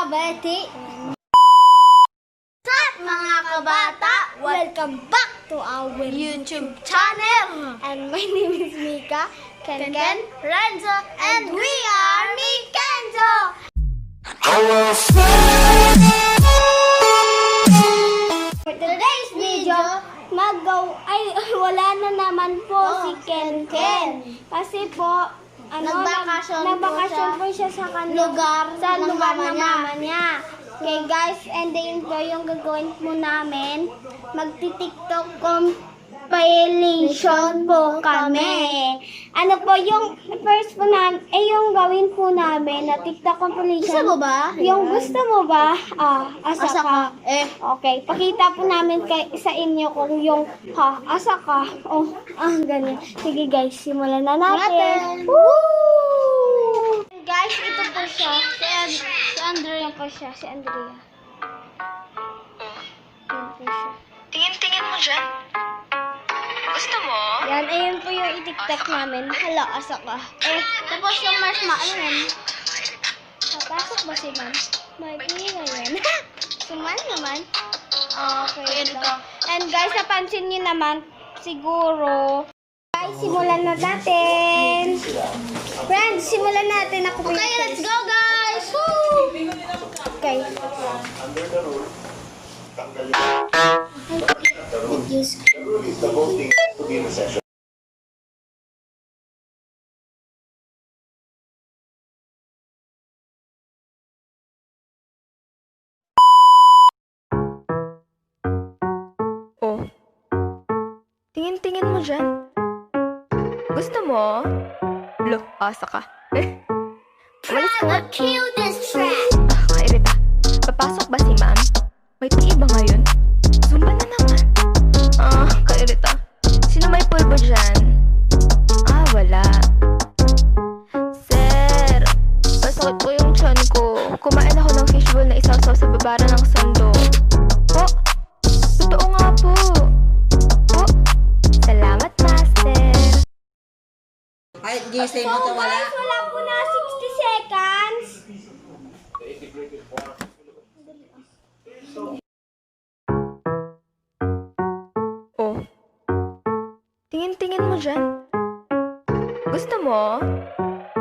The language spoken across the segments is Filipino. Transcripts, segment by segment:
kabete, at mga kabata, welcome back to our YouTube channel. And my name is Mika, Ken, Renzo, and we are Mikenzo. For today's video, wala na naman po si Ken. Kasi po, nagbakasyon po siya sa lugar ng mama niya. Okay guys, and then po yung gagawin po namin, magti-TikTok compilation po kami. Ano po yung first po namin, yung gawin po namin na TikTok compilation. Gusto mo ba? Yung gusto mo ba? Asa ka. Okay, pakita po namin sa inyo kung yung asa ka. Ganyan. Sige guys, simulan na natin. Woo! Guys, ito po siya. Si Andrea po siya. Si Andrea. Yan po siya. Tingin-tingin mo dyan. Gusto mo? Yan, ayun po yung i-tiktok namin. Hala, asa ka. Tapos yung marshmallow. Papasok ba si Man? Mag-iingay yan. Si Man naman. Okay, ito. And guys, napansin niyo naman, siguro. Guys, simulan na natin. Friends, simulan natin. Ako po okay, let's go guys! Woo! Okay. Tingin-tingin mo dyan. Gusto mo? Look, asa ka. Umalis ka nga. Kairita. Papasok ba si ma'am? May tii ba ngayon? Zumba na naman. Kairita. Sino may pulbo dyan? Wala. Sir, masakit po yung tiyan ko. Kumain ako ng fishbowl na isaw-saw sa babara ng sando. Totoo nga po. Salamat, Master. Ay, gisay mo to wala. Guys, wala po na 60 seconds. Tingin-tingin mo dyan. Gusto mo?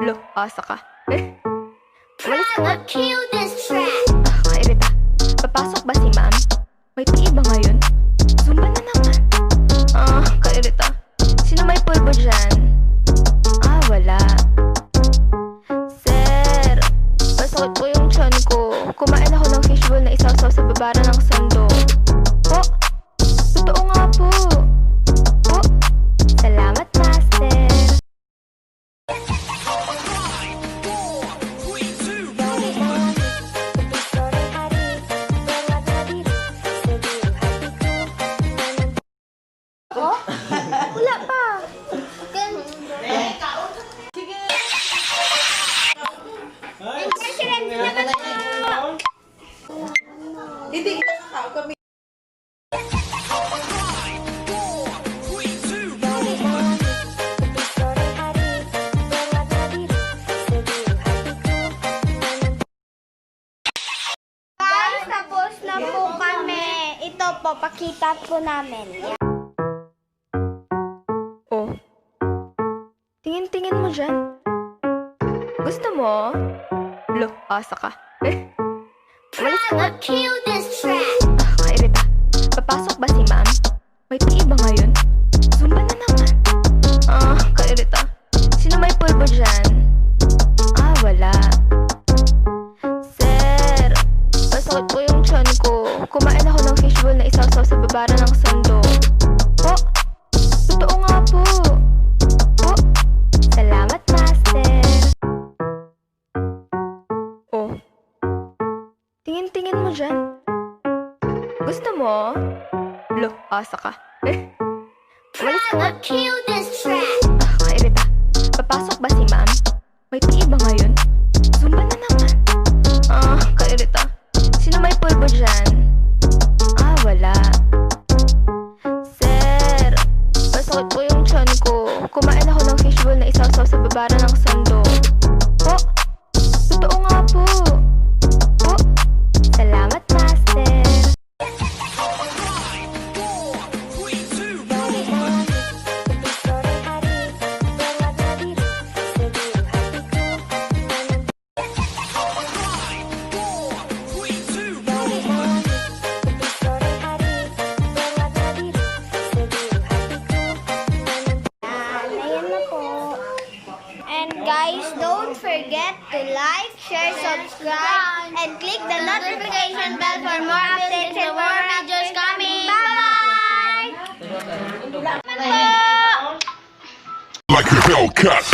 Look, asa ka. Umalis ka nga. Kairita. Papasok ba si ma'am? May tii ba ngayon? Zumba na naman. Kairita. Sino may pulbo dyan? Wala. Sir, masakit po yung tiyan ko. Kumain ako ng fishbowl na isaw-saw sa babara ng sando. Totoo nga po. Salamat, Master. Wala pa. Hindi kita tao kami. Guys, tapos na po kami. Ito po, pakita po namin. Tingin-tingin mo dyan. Gusto mo? Look, asa ka. Umalis ka nga. Kairita. Papasok ba si ma'am? May tii ba ngayon? Zumba na naman. Kairita. Sino may pulbo dyan? Wala. Sir, masakit po yung tiyan ko. Kumain ako ng fishbowl na isaw-saw sa babara ng sando. Totoo nga po. Salamat, Master. Tingin-tingin mo dyan. Gusto mo? Look, asa ka. Umalis ka nga. Kairita. Papasok ba si ma'am? May tii ba ngayon? Zumba na naman. Kairita. Sino may pulbo dyan? Wala. Sir, masakit po yung tiyan ko. Kumain ako ng fishbowl na isaw-saw sa babara ng sando. Totoo nga po. guys, don't forget to like, share, subscribe, and click the notification bell for more updates and more videos coming. Bye-bye! Like a Hellcat.